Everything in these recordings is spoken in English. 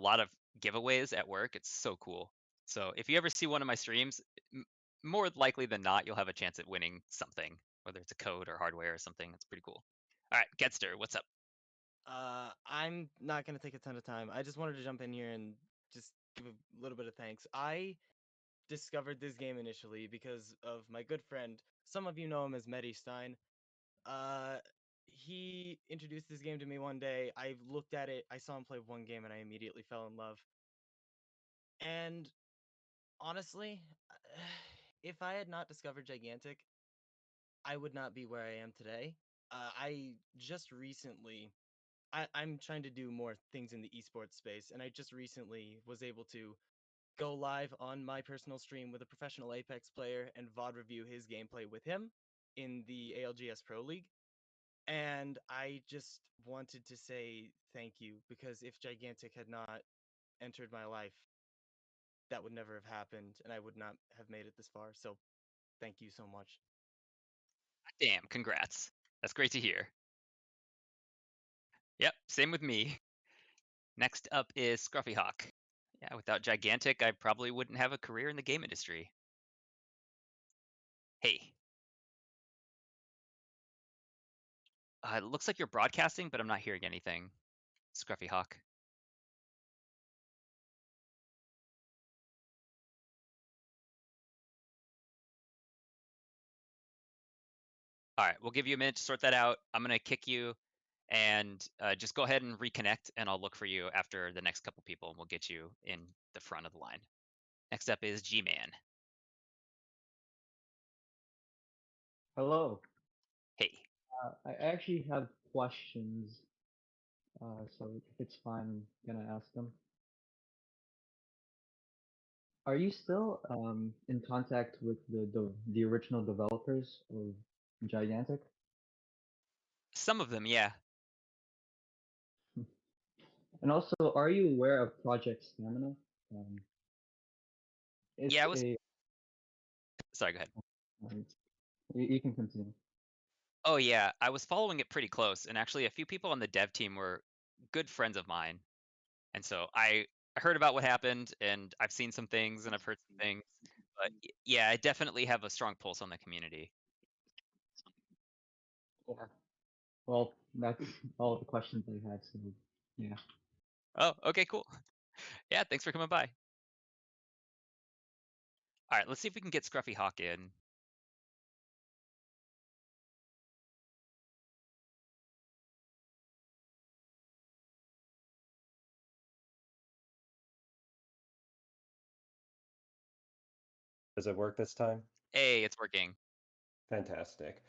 lot of giveaways at work. It's so cool. So if you ever see one of my streams, more likely than not, you'll have a chance at winning something, whether it's a code or hardware or something. It's pretty cool. All right, Getster, what's up? I'm not gonna take a ton of time. I just wanted to jump in here and just give a little bit of thanks. I discovered this game initially because of my good friend. Some of you know him as Medi Stein. Uh, he introduced this game to me one day. I looked at it, I saw him play one game, and I immediately fell in love. And honestly, if I had not discovered Gigantic, I would not be where I am today. I just recently I'm trying to do more things in the esports space, and I just recently was able to go live on my personal stream with a professional Apex player and VOD review his gameplay with him in the ALGS Pro League. And I just wanted to say thank you because if Gigantic had not entered my life, that would never have happened, and I would not have made it this far. So thank you so much. Damn, congrats. That's great to hear. Yep, same with me. Next up is Scruffy Hawk. Yeah, without Gigantic, I probably wouldn't have a career in the game industry. Hey, it looks like you're broadcasting, but I'm not hearing anything. Scruffy Hawk. All right, we'll give you a minute to sort that out. I'm gonna kick you, and just go ahead and reconnect, and I'll look for you after the next couple people, and we'll get you in the front of the line. Next up is G-Man. Hello. Hey. I actually have questions, so if it's fine, I'm gonna ask them. Are you still in contact with the original developers of Gigantic? Some of them, yeah. And also, are you aware of Project Stamina? Um, Yeah, it's I was. a Sorry, go ahead. um, you can continue. Oh yeah, I was following it pretty close, and actually, a few people on the dev team were good friends of mine, and so I heard about what happened, and I've seen some things, and I've heard some things, but yeah, I definitely have a strong pulse on the community. Yeah. Well, that's all the questions I had. So yeah. Oh, okay, cool. Yeah, thanks for coming by. All right, let's see if we can get Scruffy Hawk in. Does it work this time? Hey, it's working. Fantastic.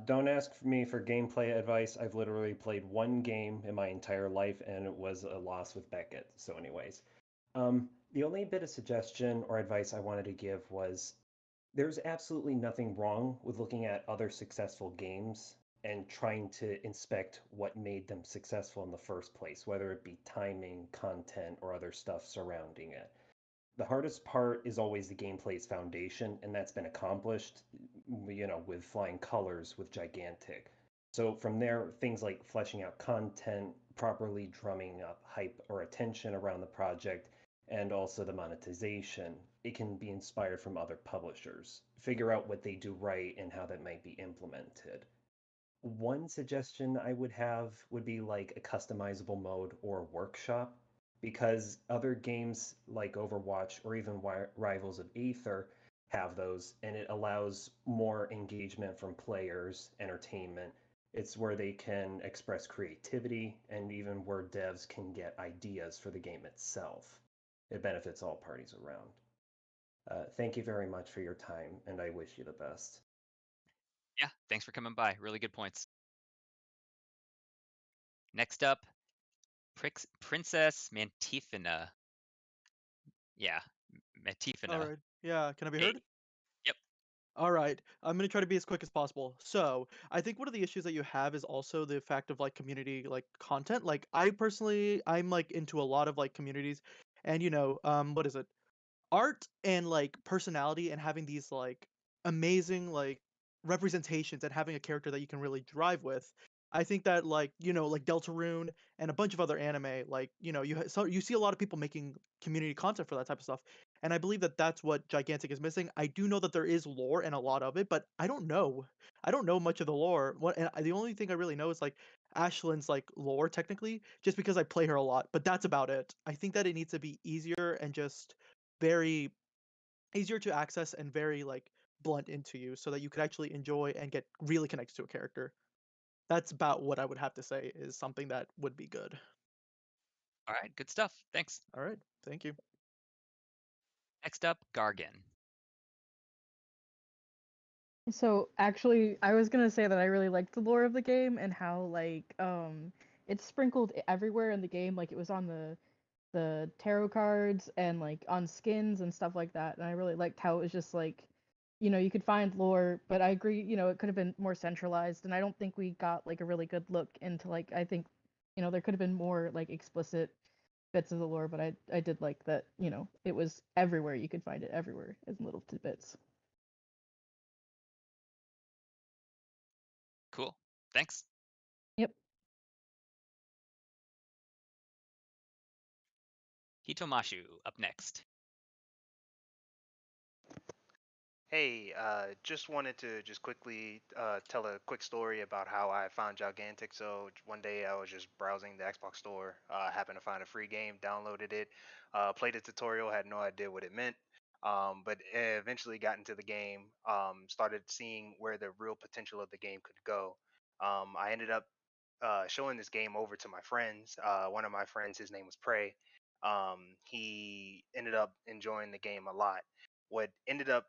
Don't ask me for gameplay advice. I've literally played one game in my entire life, and it was a loss with Beckett. So, anyways, the only bit of suggestion or advice I wanted to give was there's absolutely nothing wrong with looking at other successful games and trying to inspect what made them successful in the first place, whether it be timing, content, or other stuff surrounding it. The hardest part is always the gameplay's foundation, and that's been accomplished, with flying colors with Gigantic. So from there, things like fleshing out content, properly drumming up hype or attention around the project, and also the monetization, it can be inspired from other publishers. Figure out what they do right and how that might be implemented. One suggestion I would have would be like a customizable mode or a workshop, because other games like Overwatch or even Rivals of Aether have those, and it allows more engagement from players, entertainment. It's where they can express creativity and even where devs can get ideas for the game itself. It benefits all parties around. Thank you very much for your time, and I wish you the best. Yeah, thanks for coming by. Really good points. Next up, Princess Mantifina. Yeah, All Mantifina. right. Yeah, can I be Hey. heard? Yep. All right. I'm gonna try to be as quick as possible. So, I think one of the issues that you have is also the fact of like community like content. Like I personally, I'm like into a lot of like communities, and what is it? Art and like personality and having these like amazing like representations and having a character that you can really drive with I think that like like Deltarune and a bunch of other anime, like you see a lot of people making community content for that type of stuff, and I believe that that's what Gigantic is missing. I do know that there is lore and a lot of it, but I don't know much of the lore. The only thing I really know is like Ashlin's like lore technically, just because I play her a lot, but that's about it. I think that it needs to be easier and just very easier to access and very like blunt into you, so that you could actually enjoy and get really connected to a character. That's about what I would have to say is something that would be good. All right, good stuff. Thanks. All right, thank you. Next up, Gargan. So actually, I was gonna say that I really liked the lore of the game and how like it's sprinkled everywhere in the game. Like it was on the tarot cards and like on skins and stuff like that. And I really liked how it was just like, you could find lore, but I agree, it could have been more centralized. And I don't think we got like a really good look into like I think, there could have been more like explicit bits of the lore, but I did like that, it was everywhere. You could find it everywhere in little tidbits. Cool. Thanks. Yep. Hitomashu up next. Hey, just wanted to just quickly tell a quick story about how I found Gigantic. So one day I was just browsing the Xbox store, happened to find a free game, downloaded it, played the tutorial, had no idea what it meant, but eventually got into the game, started seeing where the real potential of the game could go. I ended up showing this game over to my friends. One of my friends, his name was Prey. He ended up enjoying the game a lot. What ended up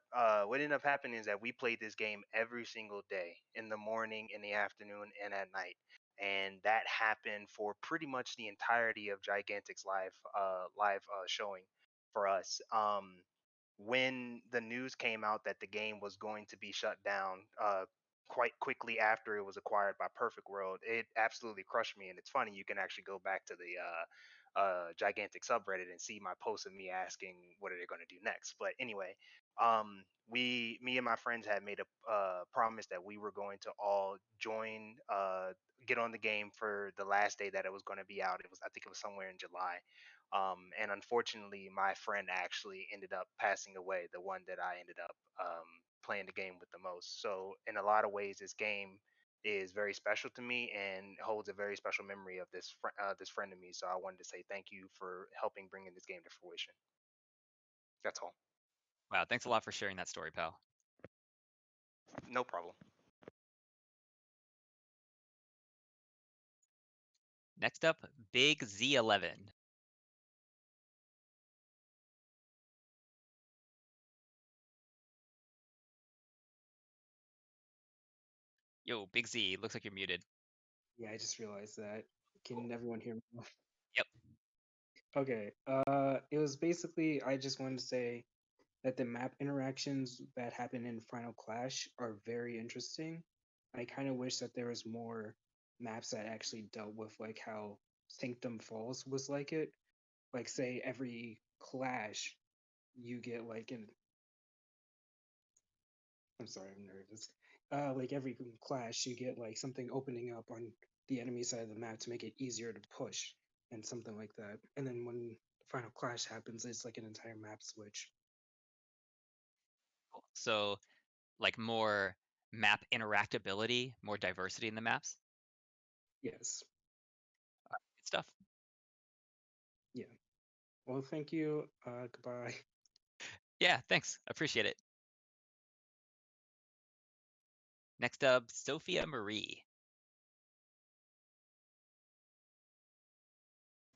happening is that we played this game every single day, in the morning, in the afternoon, and at night. And that happened for pretty much the entirety of Gigantic's live showing for us. When the news came out that the game was going to be shut down quite quickly after it was acquired by Perfect World, it absolutely crushed me. And it's funny, you can actually go back to the Gigantic subreddit and see my post of me asking what are they going to do next. But anyway, me and my friends had made a promise that we were going to all join, get on the game for the last day that it was going to be out. I think it was somewhere in July. And unfortunately, my friend actually ended up passing away, the one that I ended up playing the game with the most. So, in a lot of ways, this game is very special to me and holds a very special memory of this friend of me. So, I wanted to say thank you for helping bringing this game to fruition. That's all. Wow, thanks a lot for sharing that story, pal. No problem. Next up, Big Z11. Yo, Big Z, looks like you're muted. Yeah, I just realized that. Can everyone hear me now? Yep. Okay. It was basically I just wanted to say that the map interactions that happen in Final Clash are very interesting. I kind of wish that there was more maps that actually dealt with like how Sanctum Falls was like it. Like say every clash you get like an I'm sorry, I'm nervous. Like every clash, you get like something opening up on the enemy side of the map to make it easier to push and something like that. And then when the final clash happens, it's like an entire map switch. Cool. So, like more map interactability, more diversity in the maps. Yes. Good stuff. Yeah. Well, thank you. Goodbye. Yeah, thanks. Appreciate it. Next up, Sophia Marie.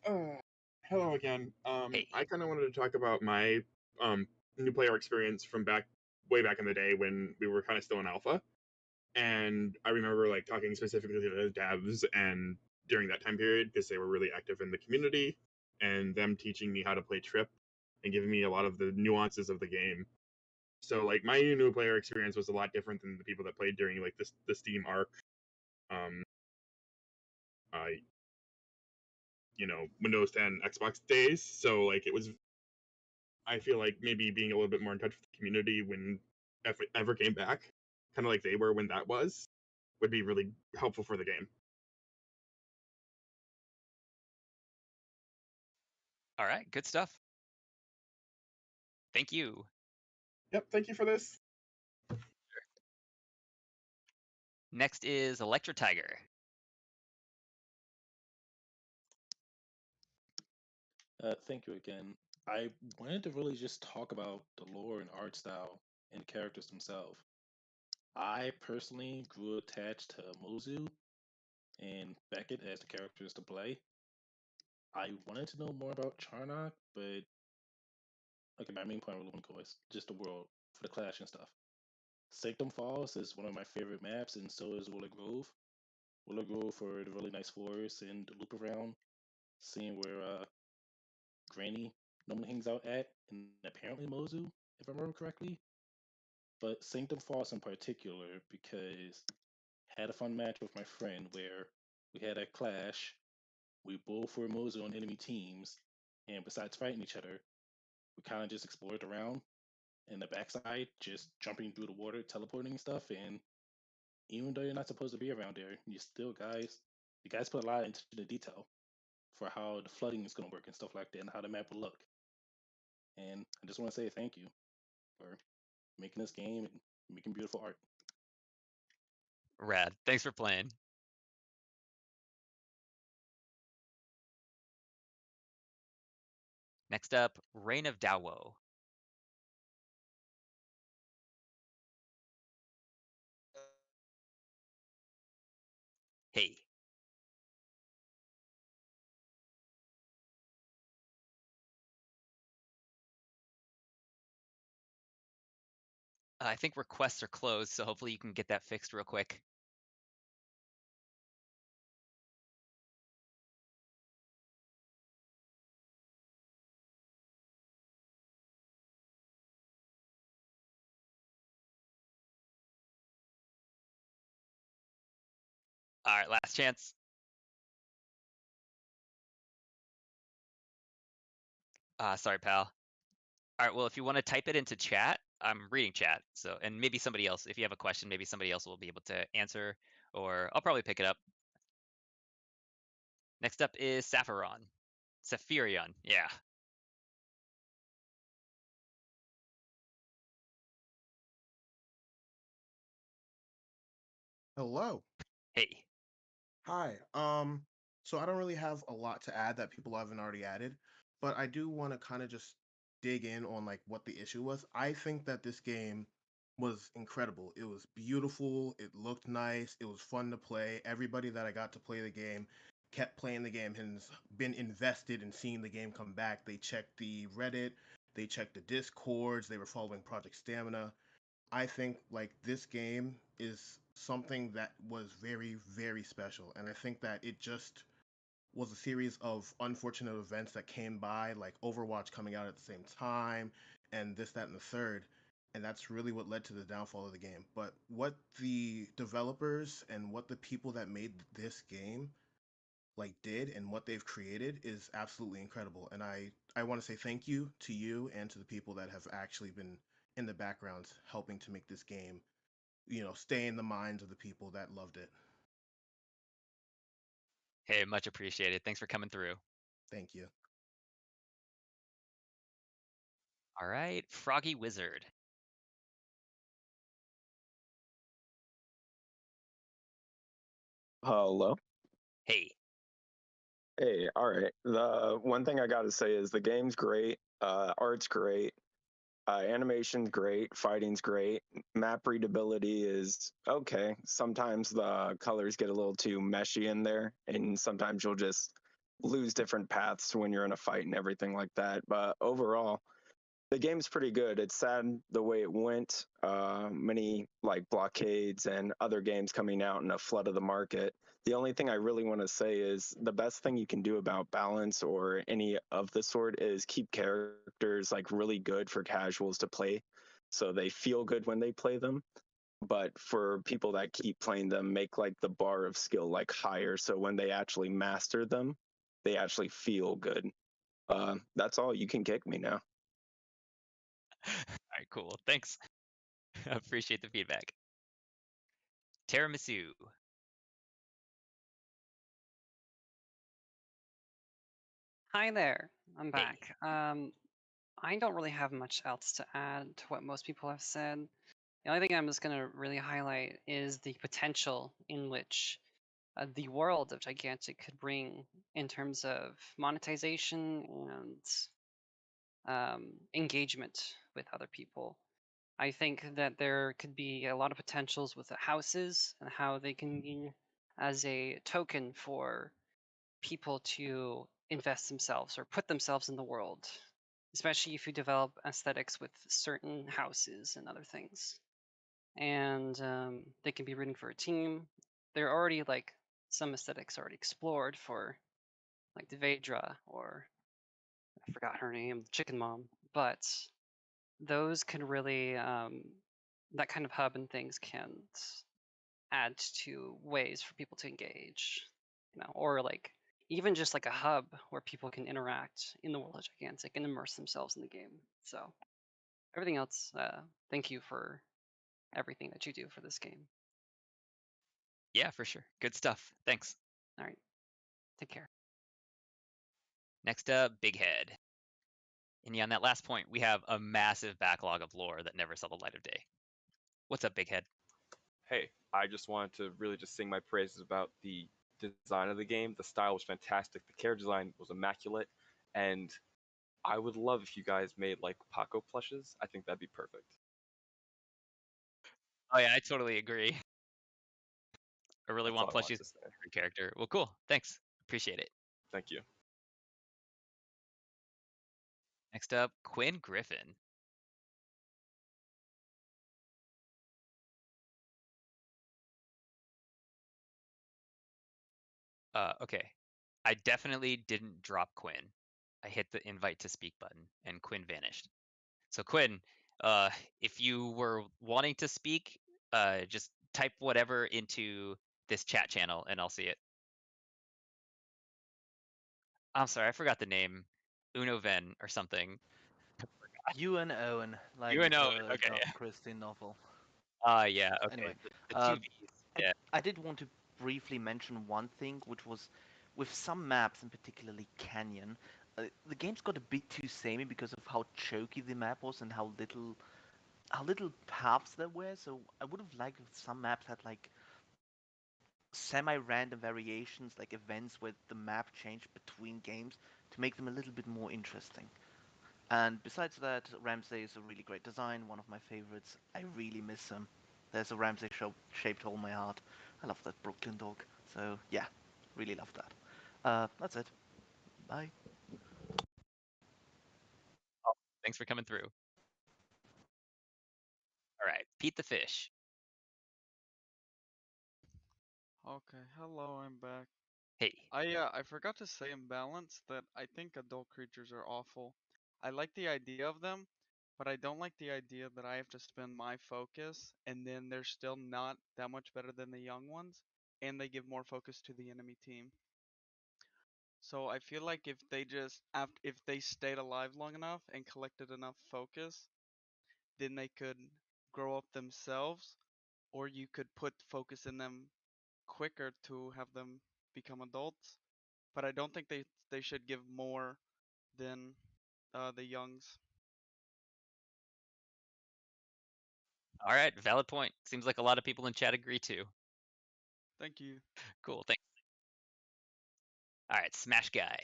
Hello again. Hey. I kind of wanted to talk about my new player experience from way back in the day when we were kind of still in alpha, and I remember like talking specifically to the devs and during that time period because they were really active in the community and them teaching me how to play Trip and giving me a lot of the nuances of the game. So like my new player experience was a lot different than the people that played during like the Steam arc. Um, Windows 10, Xbox days. So like it was, I feel like maybe being a little bit more in touch with the community when if it ever came back, kind of like they were when that was, would be really helpful for the game. All right, good stuff. Thank you. Yep, thank you for this. Next is Electro Tiger. Thank you again. I wanted to really just talk about the lore and art style and characters themselves. I personally grew attached to Mozu and Beckett as the characters to play. I wanted to know more about Charnock, but okay, my main point with Lumico is just the world for the Clash and stuff. Sanctum Falls is one of my favorite maps, and so is Willow Grove. Willow Grove for the really nice forests and the loop around, seeing where Granny normally hangs out at, and apparently Mozu, if I remember correctly. But Sanctum Falls in particular, because I had a fun match with my friend where we had a clash. We both were Mozu on enemy teams, and besides fighting each other, we kind of just explored around in the backside, just jumping through the water, teleporting and stuff. And even though you're not supposed to be around there, you guys put a lot into the detail for how the flooding is going to work and stuff like that, and how the map will look. And I just want to say thank you for making this game and making beautiful art. Rad. Thanks for playing. Next up, Reign of Dawo. Hey. I think requests are closed, so hopefully you can get that fixed real quick. All right, last chance. Sorry, pal. All right, well, if you want to type it into chat, I'm reading chat. So, and maybe somebody else, if you have a question, maybe somebody else will be able to answer, or I'll probably pick it up. Next up is Sapphiron. Saphirion, yeah. Hello. Hey. Hi. So I don't really have a lot to add that people haven't already added, but I do want to kind of just dig in on like what the issue was. I think that this game was incredible. It was beautiful, it looked nice, it was fun to play. Everybody that I got to play the game kept playing the game and has been invested in seeing the game come back. They checked the Reddit, they checked the Discords, they were following Project Stamina. I think like this game is something that was very, very special. And I think that it just was a series of unfortunate events that came by, like Overwatch coming out at the same time, and this, that, and the third. And that's really what led to the downfall of the game. But what the developers and what the people that made this game like did and what they've created is absolutely incredible. And I want to say thank you to you and to the people that have actually been in the background helping to make this game, stay in the minds of the people that loved it. Hey, much appreciated. Thanks for coming through. Thank you. All right, Froggy Wizard. Hello. Hey. Hey, all right. The one thing I got to say is the game's great, art's great, animation's great, fighting's great, map readability is okay. Sometimes the colors get a little too meshy in there, and sometimes you'll just lose different paths when you're in a fight and everything like that. But overall, the game's pretty good. It's sad the way it went. Many like blockades and other games coming out in a flood of the market. The only thing I really want to say is the best thing you can do about balance or any of the sort is keep characters like really good for casuals to play, so they feel good when they play them. But for people that keep playing them, make like the bar of skill like higher, so when they actually master them, they actually feel good. That's all. You can kick me now. All right, cool. Thanks. I appreciate the feedback. Tiramisu. Hi there. I'm Hey. back. I don't really have much else to add to what most people have said. The only thing I'm just going to really highlight is the potential in which the world of Gigantic could bring in terms of monetization and engagement with other people. I think that there could be a lot of potentials with the houses and how they can be as a token for people to invest themselves or put themselves in the world, especially if you develop aesthetics with certain houses and other things. And they can be written for a team. There are already like some aesthetics already explored for like the Vedra or I forgot her name, Chicken Mom, but those can really that kind of hub and things can add to ways for people to engage, or like even just like a hub where people can interact in the world of Gigantic and immerse themselves in the game. So everything else, thank you for everything that you do for this game. Yeah, for sure. Good stuff. Thanks. All right, take care. Next up, Big Head. And yeah, on that last point, we have a massive backlog of lore that never saw the light of day. What's up, Big Head? Hey, I just wanted to really just sing my praises about the design of the game. The style was fantastic. The character design was immaculate, and I would love if you guys made like Paco plushes. I think that'd be perfect. Oh yeah, I totally agree. I really That's all want I wanted plushies to say. for every character. Well, cool. Thanks. Appreciate it. Thank you. Next up, Quinn Griffin. Okay. I definitely didn't drop Quinn. I hit the invite to speak button and Quinn vanished. So Quinn, uh, if you were wanting to speak, just type whatever into this chat channel and I'll see it. I'm sorry, I forgot the name. Unoven or something. You and Owen, like You and Owen. the Okay. Agatha Christie novel. Yeah. Okay. Anyway, The two V's. I, Yeah. I did want to briefly mention one thing, which was with some maps, and particularly Canyon, the game's got a bit too samey because of how choky the map was and how little paths there were. So I would have liked if some maps had like semi-random variations, like events where the map changed between games to make them a little bit more interesting. And besides that, Ramsey is a really great design, one of my favorites. I really miss him. There's a Ramsey show shaped hole in my heart. I love that Brooklyn dog. So yeah, really love that. That's it. Bye. Oh, thanks for coming through. All right, Pete the Fish. Okay, hello, I'm back. Hey. I forgot to say in balance that I think adult creatures are awful. I like the idea of them, but I don't like the idea that I have to spend my focus and then they're still not that much better than the young ones, and they give more focus to the enemy team. So I feel like if they just if they stayed alive long enough and collected enough focus, then they could grow up themselves, or you could put focus in them quicker to have them become adults. But I don't think they should give more than the youngs. All right, valid point. Seems like a lot of people in chat agree too. Thank you. Cool, thanks. All right, Smash Guy.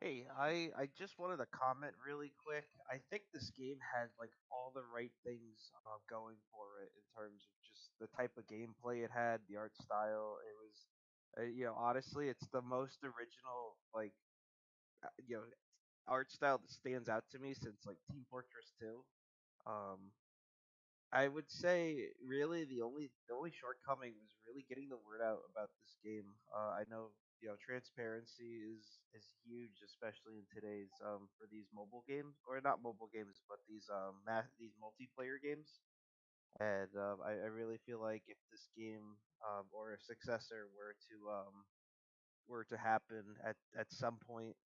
Hey, I just wanted to comment really quick. I think this game had like all the right things going for it in terms of just the type of gameplay it had, the art style. It was, honestly, it's the most original art style that stands out to me since like Team Fortress 2. Um, I would say really the only shortcoming was really getting the word out about this game. I know transparency is huge, especially in today's for these mobile games, or not mobile games, but these multiplayer games. And I really feel like if this game or a successor were to happen at some point,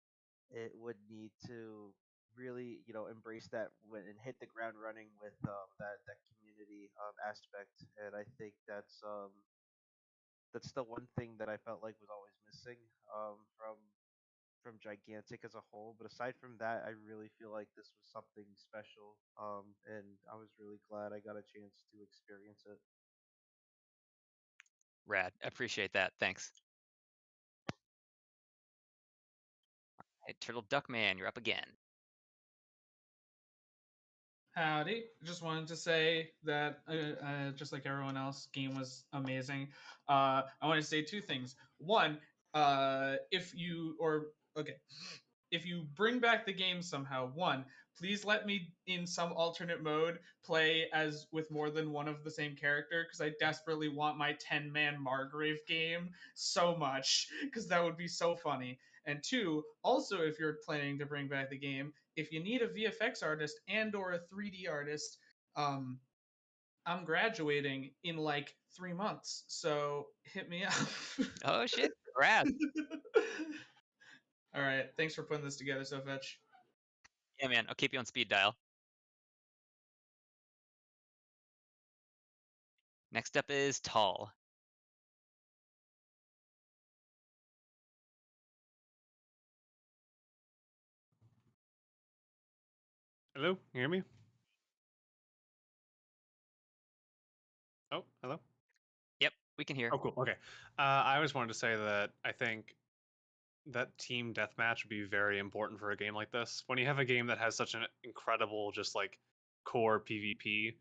it would need to really embrace that and hit the ground running with that community aspect. And I think that's the one thing that I felt like was always missing from Gigantic as a whole. But aside from that, I really feel like this was something special, and I was really glad I got a chance to experience it. Rad. Appreciate that. Thanks. Hey, Turtle Duck Man, you're up again. Howdy. Just wanted to say that, just like everyone else, game was amazing. I want to say two things. One, if you bring back the game somehow, one, please let me in some alternate mode play as with more than one of the same character, because I desperately want my 10-man Margrave game so much, because that would be so funny. And two, also, if you're planning to bring back the game, if you need a VFX artist and or a 3D artist, um, I'm graduating in like 3 months, so hit me up. Oh shit, rad. All right, thanks for putting this together, sofech. Yeah, man, I'll keep you on speed dial. Next up is Tall. Hello, can you hear me? Oh, hello. Yep, we can hear. Oh, cool. Okay. I just wanted to say that I think that team deathmatch would be very important for a game like this. When you have a game that has such an incredible, just like core PvP,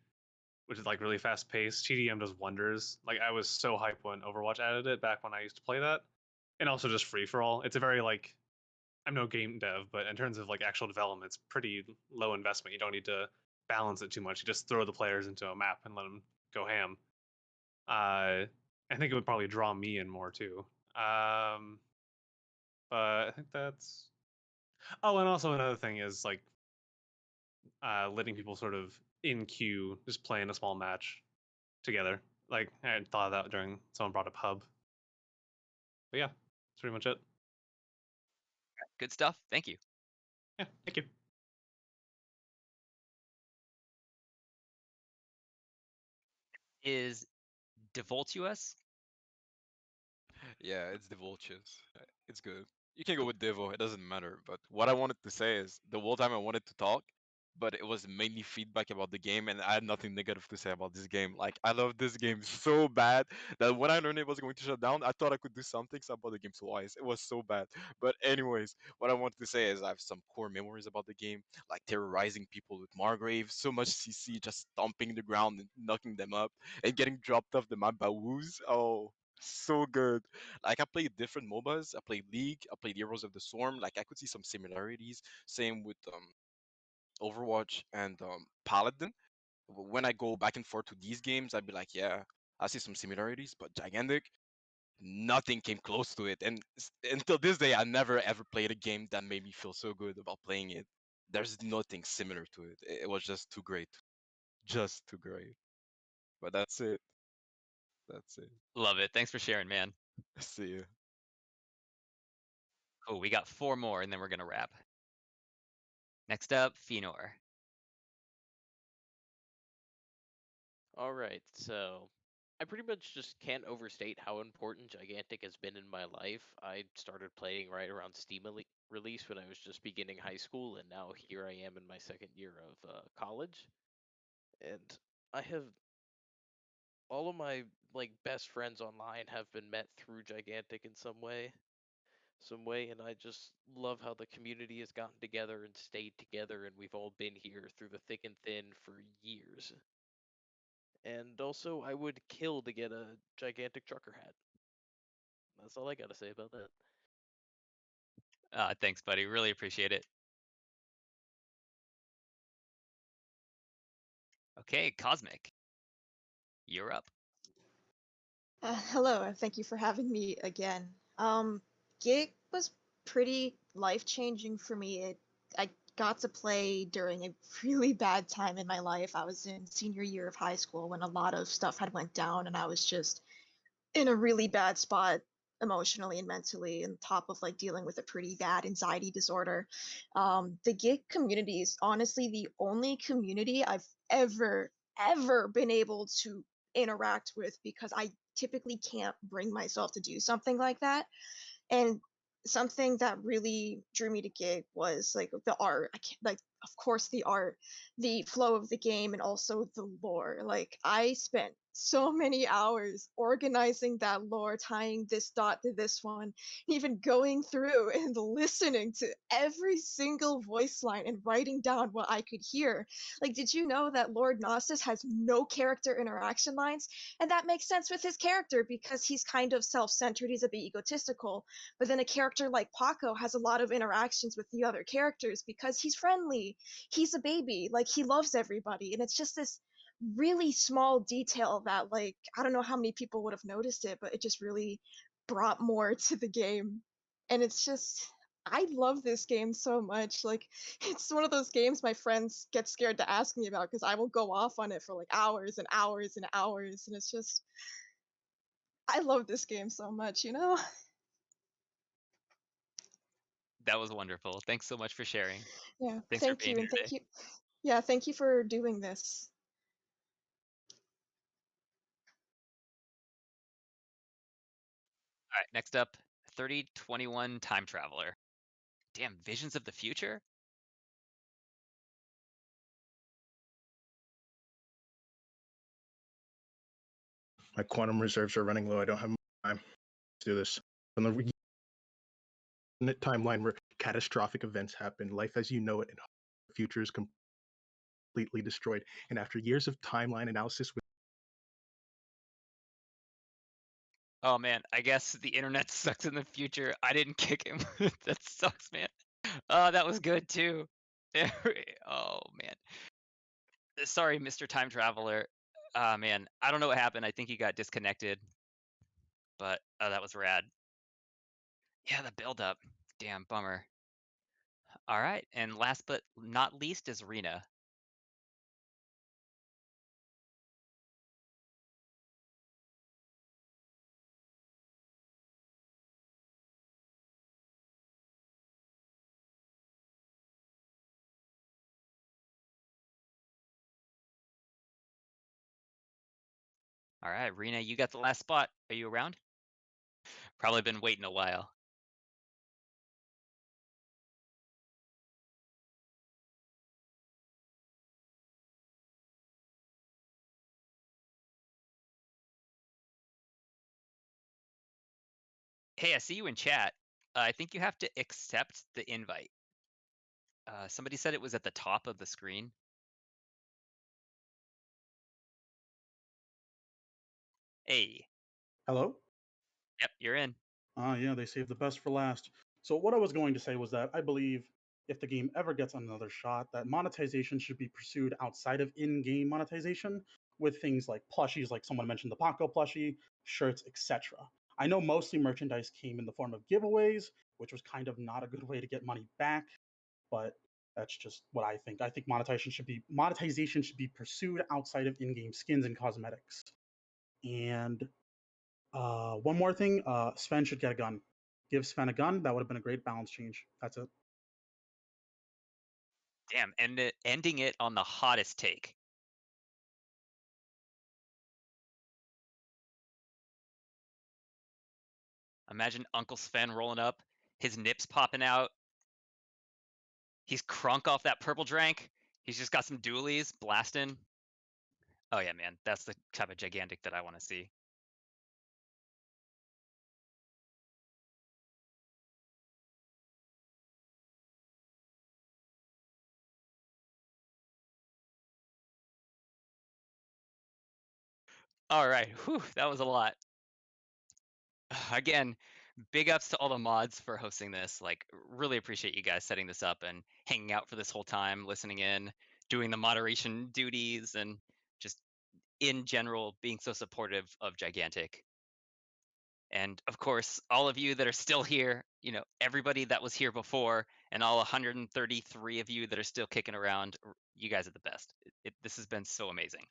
which is like really fast paced, TDM does wonders. Like I was so hyped when Overwatch added it back when I used to play that, and also just free for all. It's a very like I'm no game dev, but in terms of like actual development, it's pretty low investment. You don't need to balance it too much. You just throw the players into a map and let them go ham. I think it would probably draw me in more too. But I think that's. Oh, and also another thing is like letting people sort of in queue just play in a small match together. Like I had thought of that during someone brought up hub. But yeah, that's pretty much it. Good stuff. Thank you. Yeah, thank you. Is Devoltuous? Yeah, it's the vultures. It's good. You can go with Devo, it doesn't matter. But what I wanted to say is the whole time I wanted to talk, but it was mainly feedback about the game, and I had nothing negative to say about this game. Like, I love this game so bad that when I learned it was going to shut down, I thought I could do something, so I bought the game twice. It was so bad. But, anyways, what I wanted to say is I have some core memories about the game, like terrorizing people with Margrave, so much CC, just stomping the ground and knocking them up, and getting dropped off the map by woos. Oh, so good. Like I played different MOBAs. I played League. I played Heroes of the Storm. Like I could see some similarities. Same with Overwatch and Paladin. When I go back and forth to these games, I'd be like, yeah, I see some similarities. But Gigantic, nothing came close to it. And until this day, I never ever played a game that made me feel so good about playing it. There's nothing similar to it. It was just too great, just too great. But that's it. That's it. Love it. Thanks for sharing, man. See you. Cool. We got 4 more, and then we're gonna wrap. Next up, Fenor. All right, so I pretty much just can't overstate how important Gigantic has been in my life. I started playing right around Steam release when I was just beginning high school, and now here I am in my second year of college. And I have all of my like best friends online have been met through Gigantic in some way, and I just love how the community has gotten together and stayed together, and we've all been here through the thick and thin for years. And also, I would kill to get a gigantic trucker hat. That's all I gotta say about that. Thanks, buddy. Really appreciate it. Okay, Cosmic. You're up. Hello, and thank you for having me again. Gig was pretty life-changing for me. I got to play during a really bad time in my life. I was in senior year of high school when a lot of stuff had went down, and I was just in a really bad spot emotionally and mentally, on top of like dealing with a pretty bad anxiety disorder. The gig community is honestly the only community I've ever been able to interact with because I typically can't bring myself to do something like that. And something that really drew me to Gig was like the art. I can't, like, of course, the art, the flow of the game, and also the lore. Like, I spent so many hours organizing that lore, tying this dot to this one, even going through and listening to every single voice line and writing down what I could hear. Like, did you know that Lord Gnostus has no character interaction lines? And that makes sense with his character because he's kind of self-centered, he's a bit egotistical. But then a character like Paco has a lot of interactions with the other characters because he's friendly. He's a baby. Like, he loves everybody. And it's just this really small detail that, like, I don't know how many people would have noticed it, but it just really brought more to the game. And it's just, I love this game so much. Like, it's one of those games my friends get scared to ask me about because I will go off on it for like hours and hours and hours. And it's just, I love this game so much, you know? That was wonderful. Thanks so much for sharing. Yeah, Thanks for thank being you, here and today. thank you. Yeah, thank you for doing this. All right, next up, 3021 Time Traveler. Damn, Visions of the Future? My quantum reserves are running low. I don't have time to do this. On the timeline where catastrophic events happen, life as you know it in the future is completely destroyed. And after years of timeline analysis with Oh man, I guess the internet sucks in the future. I didn't kick him. That sucks, man. Oh, that was good too. Oh man. Sorry, Mr. Time Traveler. Ah man, I don't know what happened. I think he got disconnected, but that was rad. Yeah, the build up. Damn, bummer. All right, and last but not least is Rena. All right, Rena, you got the last spot. Are you around? Probably been waiting a while. Hey, I see you in chat. I think you have to accept the invite. Somebody said it was at the top of the screen. Hey. Hello? Yep, you're in. Yeah, they saved the best for last. So what I was going to say was that I believe if the game ever gets another shot, that monetization should be pursued outside of in-game monetization with things like plushies, like someone mentioned the Paco plushie, shirts, etc. I know mostly merchandise came in the form of giveaways, which was kind of not a good way to get money back, but that's just what I think. I think monetization should be pursued outside of in-game skins and cosmetics. And one more thing, Sven should get a gun. Give Sven a gun. That would have been a great balance change. That's it. Damn, ending it on the hottest take. Imagine Uncle Sven rolling up, his nips popping out. He's crunk off that purple drank. He's just got some dualies blasting. Oh yeah, man, that's the type of gigantic that I want to see. All right, whew, that was a lot. Again, big ups to all the mods for hosting this. Like, really appreciate you guys setting this up and hanging out for this whole time, listening in, doing the moderation duties, and just in general being so supportive of Gigantic. And of course, all of you that are still here, you know, everybody that was here before, and all 133 of you that are still kicking around, you guys are the best. This has been so amazing.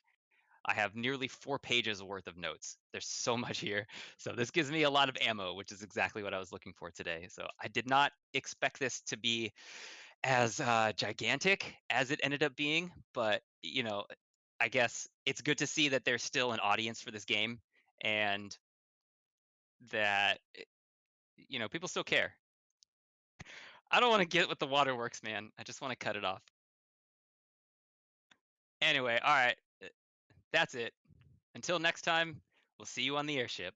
I have nearly 4 pages worth of notes. There's so much here. So this gives me a lot of ammo, which is exactly what I was looking for today. So I did not expect this to be as gigantic as it ended up being, but you know, I guess it's good to see that there's still an audience for this game, and that people still care. I don't want to get with the waterworks, man. I just want to cut it off. Anyway, all right, that's it. Until next time, we'll see you on the airship.